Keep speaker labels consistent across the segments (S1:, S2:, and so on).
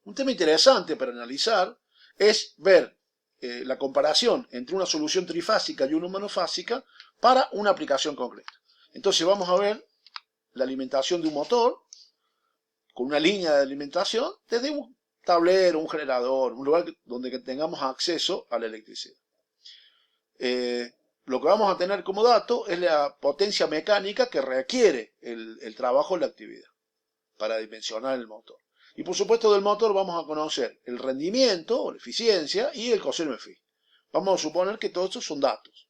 S1: Un tema interesante para analizar es ver la comparación entre una solución trifásica y una monofásica para una aplicación concreta. Entonces vamos a ver la alimentación de un motor con una línea de alimentación desde un tablero, un generador, un lugar donde tengamos acceso a la electricidad. Lo que vamos a tener como dato es la potencia mecánica que requiere el trabajo de la actividad para dimensionar el motor. Y por supuesto del motor vamos a conocer el rendimiento o la eficiencia y el coseno de phi. Vamos a suponer que todos estos son datos.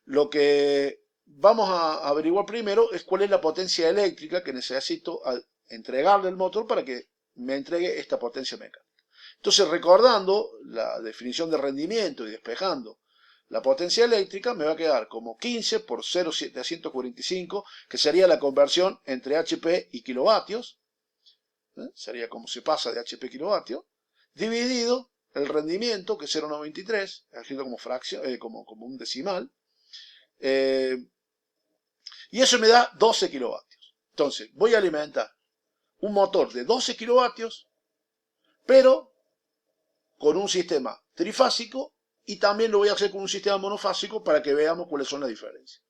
S1: Lo que vamos a averiguar primero es cuál es la potencia eléctrica que necesito entregarle al motor para que me entregue esta potencia mecánica. Entonces, recordando la definición de rendimiento y despejando la potencia eléctrica, me va a quedar como 15 por 0,745, que sería la conversión entre HP y kilovatios. Sería como se pasa de HP a kilovatios, dividido el rendimiento, que es 0,93, escrito como fracción, como un decimal, y eso me da 12 kilovatios. Entonces, voy a alimentar un motor de 12 kilovatios, pero con un sistema trifásico, y también lo voy a hacer con un sistema monofásico para que veamos cuáles son las diferencias.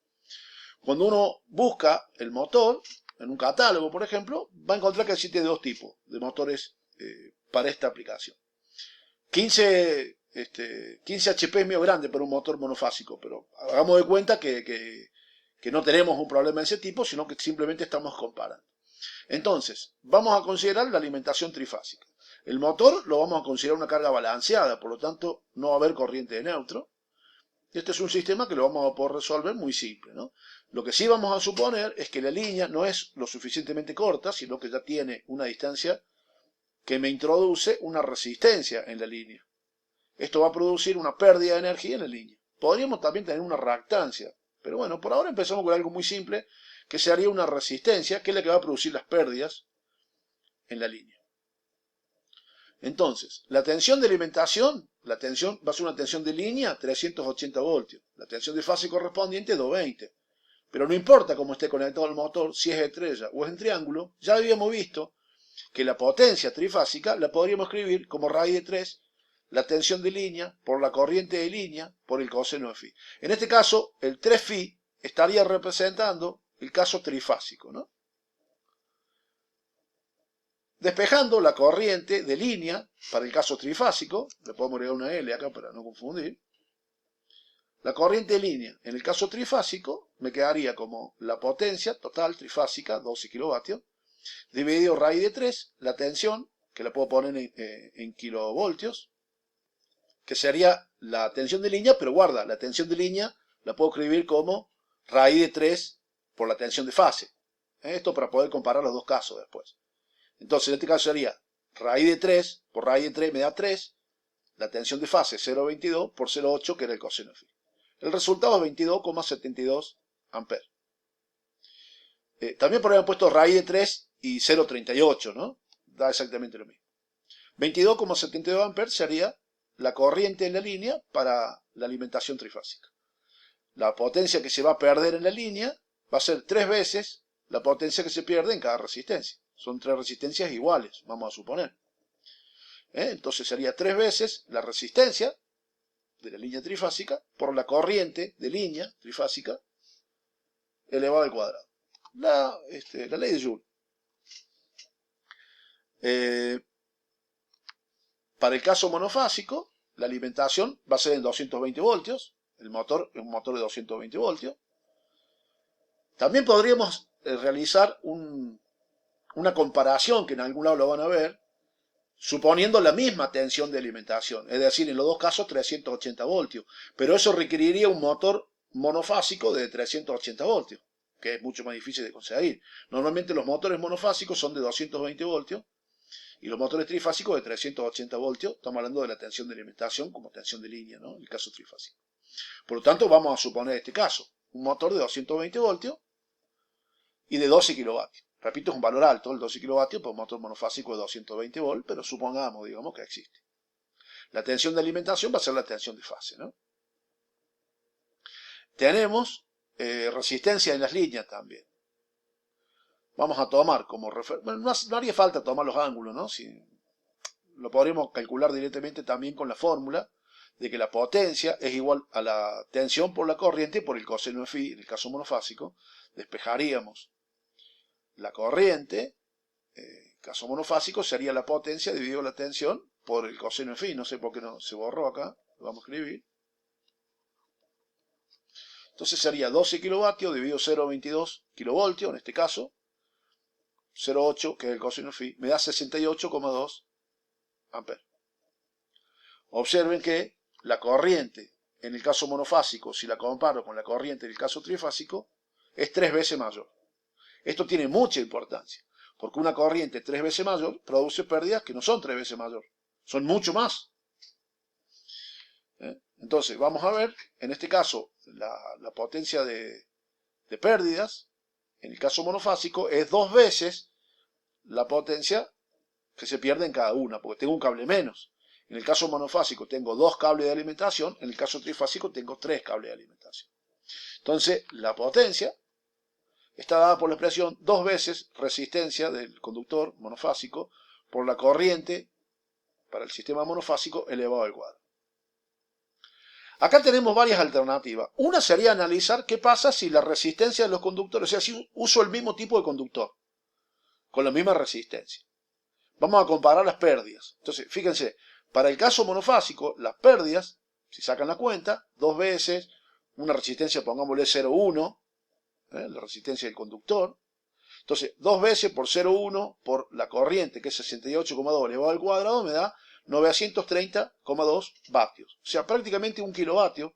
S1: Cuando uno busca el motor en un catálogo, por ejemplo, va a encontrar que existen dos tipos de motores para esta aplicación. 15 HP es medio grande para un motor monofásico, pero hagamos de cuenta que no tenemos un problema de ese tipo, sino que simplemente estamos comparando. Entonces, vamos a considerar la alimentación trifásica. El motor lo vamos a considerar una carga balanceada, por lo tanto no va a haber corriente de neutro. Este es un sistema que lo vamos a poder resolver muy simple, ¿no? Lo que sí vamos a suponer es que la línea no es lo suficientemente corta, sino que ya tiene una distancia que me introduce una resistencia en la línea. Esto va a producir una pérdida de energía en la línea. Podríamos también tener una reactancia, pero bueno, por ahora empezamos con algo muy simple, que sería una resistencia, que es la que va a producir las pérdidas en la línea. Entonces, la tensión de alimentación, la tensión va a ser una tensión de línea 380 voltios, la tensión de fase correspondiente 220. Pero no importa cómo esté conectado el motor, si es estrella o es en triángulo, ya habíamos visto que la potencia trifásica la podríamos escribir como raíz de 3, la tensión de línea por la corriente de línea por el coseno de phi. En este caso, el 3 phi estaría representando el caso trifásico, ¿no? Despejando la corriente de línea para el caso trifásico, le podemos agregar una L acá para no confundir. La corriente de línea en el caso trifásico me quedaría como la potencia total trifásica, 12 kilovatios, dividido raíz de 3, la tensión, que la puedo poner en kilovoltios, que sería la tensión de línea, pero guarda, la tensión de línea la puedo escribir como raíz de 3 por la tensión de fase. Esto para poder comparar los dos casos después. Entonces, en este caso sería raíz de 3 por raíz de 3 me da 3, la tensión de fase 0,22 por 0,8, que era el coseno de phi. El resultado es 22,72 amperes. También podríamos puesto raíz de 3 y 0,38, ¿no? Da exactamente lo mismo. 22,72 amperes sería la corriente en la línea para la alimentación trifásica. La potencia que se va a perder en la línea va a ser 3 veces la potencia que se pierde en cada resistencia. Son 3 resistencias iguales, vamos a suponer. Entonces sería 3 veces la resistencia de la línea trifásica por la corriente de línea trifásica elevado al cuadrado. La ley de Joule. Para el caso monofásico, la alimentación va a ser en 220 voltios. El motor es un motor de 220 voltios. También podríamos realizar una comparación, que en algún lado lo van a ver, suponiendo la misma tensión de alimentación, es decir, en los dos casos 380 voltios, pero eso requeriría un motor monofásico de 380 voltios, que es mucho más difícil de conseguir. Normalmente los motores monofásicos son de 220 voltios y los motores trifásicos de 380 voltios. Estamos hablando de la tensión de alimentación como tensión de línea, ¿no? En el caso trifásico. Por lo tanto, vamos a suponer este caso, un motor de 220 voltios y de 12 kilovatios. Repito, es un valor alto, el 12 kilovatios, por un motor monofásico de 220 volts, pero supongamos, digamos, que existe. La tensión de alimentación va a ser la tensión de fase, ¿no? Tenemos resistencia en las líneas también. Vamos a tomar como referencia, bueno, no haría falta tomar los ángulos, ¿no? Si lo podríamos calcular directamente también con la fórmula de que la potencia es igual a la tensión por la corriente por el coseno de phi, en el caso monofásico. Despejaríamos la corriente, caso monofásico, sería la potencia dividido la tensión por el coseno de phi. No sé por qué no se borró acá, lo vamos a escribir. Entonces sería 12 kilovatios dividido 0,22 kilovoltios, en este caso, 0,8, que es el coseno de phi, me da 68,2 amperes. Observen que la corriente, en el caso monofásico, si la comparo con la corriente en el caso trifásico, es 3 veces mayor. Esto tiene mucha importancia, porque una corriente 3 veces mayor produce pérdidas que no son 3 veces mayor, son mucho más. Entonces, vamos a ver, en este caso, la potencia de pérdidas, en el caso monofásico, es 2 veces la potencia que se pierde en cada una, porque tengo un cable menos. En el caso monofásico tengo 2 cables de alimentación, en el caso trifásico tengo 3 cables de alimentación. Entonces, la potencia está dada por la expresión 2 veces resistencia del conductor monofásico por la corriente para el sistema monofásico elevado al cuadrado. Acá tenemos varias alternativas. Una sería analizar qué pasa si la resistencia de los conductores, o sea, si uso el mismo tipo de conductor, con la misma resistencia. Vamos a comparar las pérdidas. Entonces, fíjense, para el caso monofásico, las pérdidas, si sacan la cuenta, 2 veces, una resistencia, pongámosle 0,1, la resistencia del conductor. Entonces, 2 veces por 0,1 por la corriente, que es 68,2 elevado al cuadrado, me da 930,2 vatios. O sea, prácticamente 1 kilovatio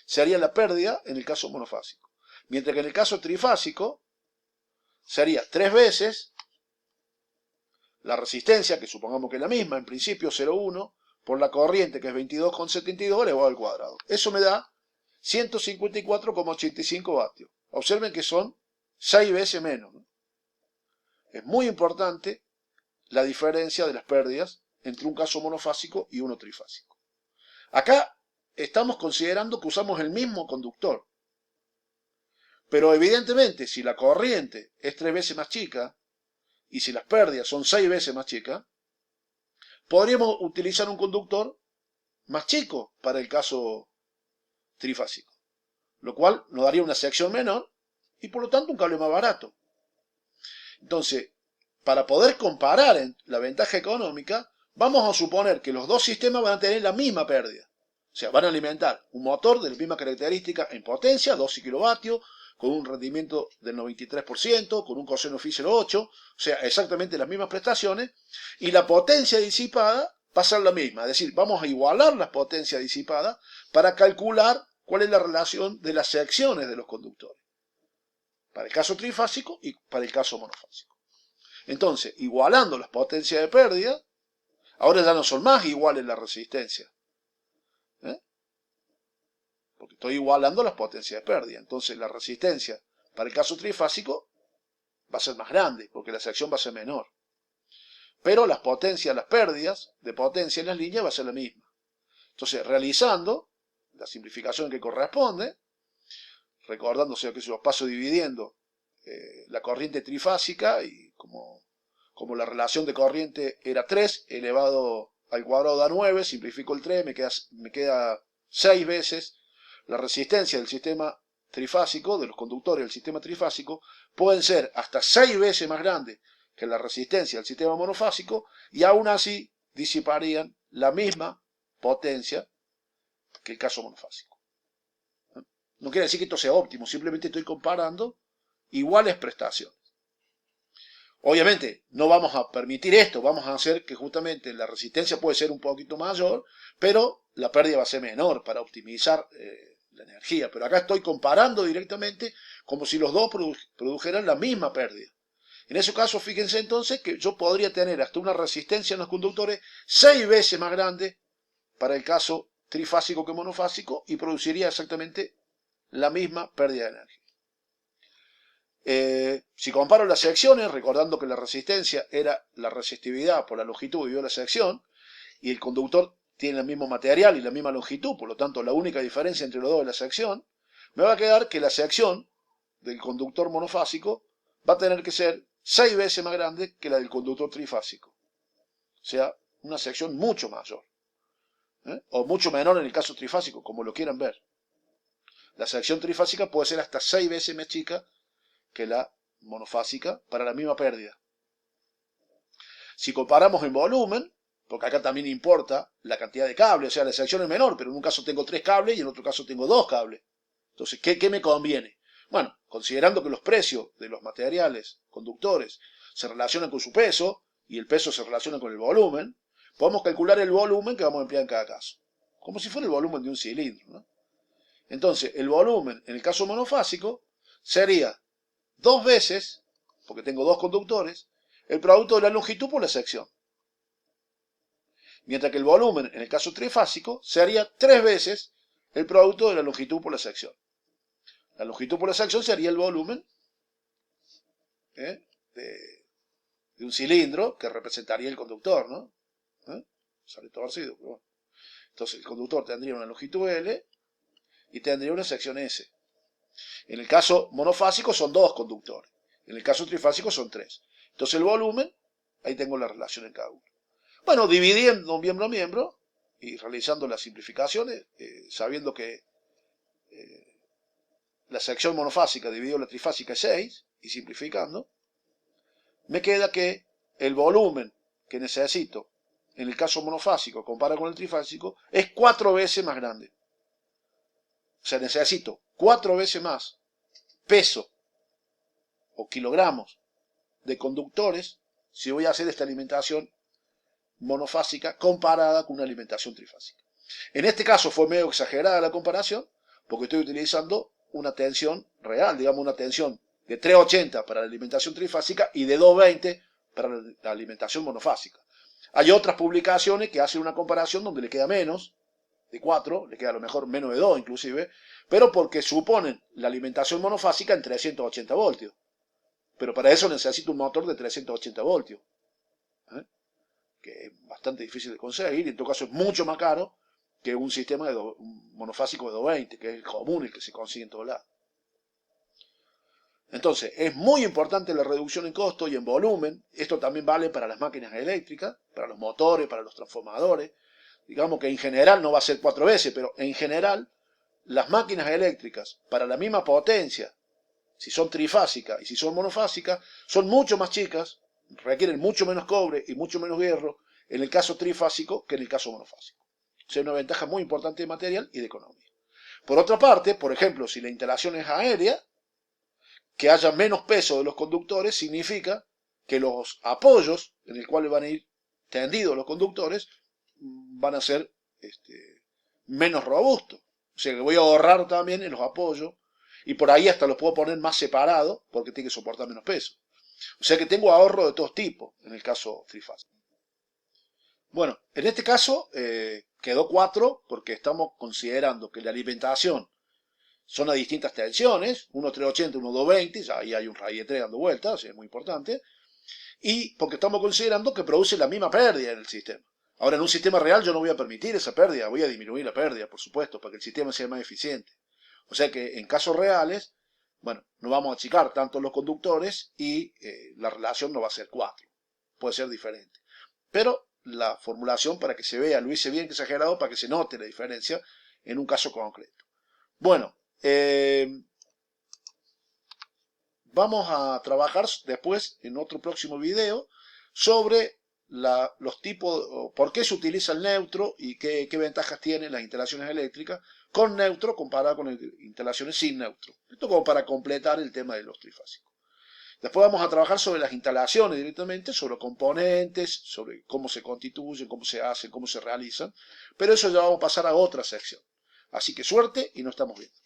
S1: sería la pérdida en el caso monofásico. Mientras que en el caso trifásico sería 3 veces la resistencia, que supongamos que es la misma, en principio 0,1, por la corriente, que es 22,72 elevado al cuadrado. Eso me da 154,85 vatios. Observen que son 6 veces menos, ¿no? Es muy importante la diferencia de las pérdidas entre un caso monofásico y uno trifásico. Acá estamos considerando que usamos el mismo conductor. Pero evidentemente, si la corriente es 3 veces más chica, y si las pérdidas son 6 veces más chicas, podríamos utilizar un conductor más chico para el caso trifásico, lo cual nos daría una sección menor y por lo tanto un cable más barato. Entonces, para poder comparar la ventaja económica, vamos a suponer que los dos sistemas van a tener la misma pérdida. O sea, van a alimentar un motor de la misma característica en potencia, 12 kilovatios, con un rendimiento del 93%, con un coseno phi 0,8, o sea, exactamente las mismas prestaciones, y la potencia disipada va a ser la misma. Es decir, vamos a igualar las potencias disipadas para calcular cuál es la relación de las secciones de los conductores, para el caso trifásico y para el caso monofásico. Entonces, igualando las potencias de pérdida, ahora ya no son más iguales las resistencias, porque estoy igualando las potencias de pérdida. Entonces, la resistencia para el caso trifásico va a ser más grande, porque la sección va a ser menor. Pero las potencias, las pérdidas de potencia en las líneas va a ser la misma. Entonces, realizando la simplificación que corresponde, recordando, o sea, que se los paso dividiendo la corriente trifásica, y como la relación de corriente era 3 elevado al cuadrado da 9, simplifico el 3, me queda 6 veces la resistencia del sistema trifásico, de los conductores del sistema trifásico, pueden ser hasta 6 veces más grandes que la resistencia del sistema monofásico, y aún así disiparían la misma potencia que el caso monofásico. No quiere decir que esto sea óptimo, simplemente estoy comparando iguales prestaciones. Obviamente no vamos a permitir esto, vamos a hacer que justamente la resistencia puede ser un poquito mayor, pero la pérdida va a ser menor para optimizar la energía. Pero acá estoy comparando directamente como si los dos produjeran la misma pérdida. En ese caso, fíjense entonces que yo podría tener hasta una resistencia en los conductores 6 veces más grande para el caso trifásico que monofásico, y produciría exactamente la misma pérdida de energía. Si comparo las secciones, recordando que la resistencia era la resistividad por la longitud dividido la sección, y el conductor tiene el mismo material y la misma longitud, por lo tanto la única diferencia entre los dos es la sección, me va a quedar que la sección del conductor monofásico va a tener que ser 6 veces más grande que la del conductor trifásico. O sea, una sección mucho mayor, o mucho menor en el caso trifásico, como lo quieran ver. La sección trifásica puede ser hasta 6 veces más chica que la monofásica para la misma pérdida. Si comparamos en volumen, porque acá también importa la cantidad de cables, o sea, la sección es menor, pero en un caso tengo 3 cables y en otro caso tengo 2 cables. Entonces, ¿qué me conviene? Bueno, considerando que los precios de los materiales conductores se relacionan con su peso y el peso se relaciona con el volumen, podemos calcular el volumen que vamos a emplear en cada caso, como si fuera el volumen de un cilindro, ¿no? Entonces, el volumen en el caso monofásico sería 2 veces, porque tengo 2 conductores, el producto de la longitud por la sección. Mientras que el volumen en el caso trifásico sería 3 veces el producto de la longitud por la sección. La longitud por la sección sería el volumen de un cilindro que representaría el conductor, ¿no? Sale torcido, pero bueno. Entonces el conductor tendría una longitud L y tendría una sección S. En el caso monofásico son 2 conductores. En el caso trifásico son 3. Entonces el volumen, ahí tengo la relación en cada uno. Bueno, dividiendo miembro a miembro y realizando las simplificaciones, sabiendo que la sección monofásica dividido la trifásica es 6, y simplificando, me queda que el volumen que necesito en el caso monofásico comparado con el trifásico es 4 veces más grande. O sea, necesito 4 veces más peso o kilogramos de conductores si voy a hacer esta alimentación monofásica comparada con una alimentación trifásica. En este caso fue medio exagerada la comparación porque estoy utilizando una tensión real, digamos una tensión de 380 para la alimentación trifásica y de 220 para la alimentación monofásica. Hay otras publicaciones que hacen una comparación donde le queda menos de 4, le queda a lo mejor menos de 2 inclusive, pero porque suponen la alimentación monofásica en 380 voltios. Pero para eso necesito un motor de 380 voltios, que es bastante difícil de conseguir y en todo caso es mucho más caro que un sistema monofásico de 220, que es el común, el que se consigue en todos lados. Entonces, es muy importante la reducción en costo y en volumen. Esto también vale para las máquinas eléctricas, para los motores, para los transformadores. Digamos que en general no va a ser 4 veces, pero en general las máquinas eléctricas para la misma potencia, si son trifásicas y si son monofásicas, son mucho más chicas, requieren mucho menos cobre y mucho menos hierro en el caso trifásico que en el caso monofásico. O sea, una ventaja muy importante de material y de economía. Por otra parte, por ejemplo, si la instalación es aérea, que haya menos peso de los conductores significa que los apoyos en el cual van a ir tendidos los conductores van a ser menos robustos. O sea que voy a ahorrar también en los apoyos y por ahí hasta los puedo poner más separados porque tiene que soportar menos peso. O sea que tengo ahorro de todos tipos en el caso trifásico. Bueno, en este caso quedó 4 porque estamos considerando que la alimentación son a distintas tensiones, uno 380, uno 220, ya ahí hay un raíz de 3 dando vueltas, o sea, es muy importante, y porque estamos considerando que produce la misma pérdida en el sistema. Ahora, en un sistema real yo no voy a permitir esa pérdida, voy a disminuir la pérdida, por supuesto, para que el sistema sea más eficiente. O sea que en casos reales, bueno, no vamos a achicar tanto los conductores y la relación no va a ser 4, puede ser diferente. Pero la formulación para que se vea, lo hice bien exagerado para que se note la diferencia en un caso concreto. Bueno, vamos a trabajar después en otro próximo video sobre los tipos, por qué se utiliza el neutro y qué ventajas tienen las instalaciones eléctricas con neutro comparado con instalaciones sin neutro. Esto como para completar el tema de los trifásicos. Después vamos a trabajar sobre las instalaciones directamente, sobre componentes, sobre cómo se constituyen, cómo se hacen, cómo se realizan, pero eso ya vamos a pasar a otra sección. Así que suerte y nos estamos viendo.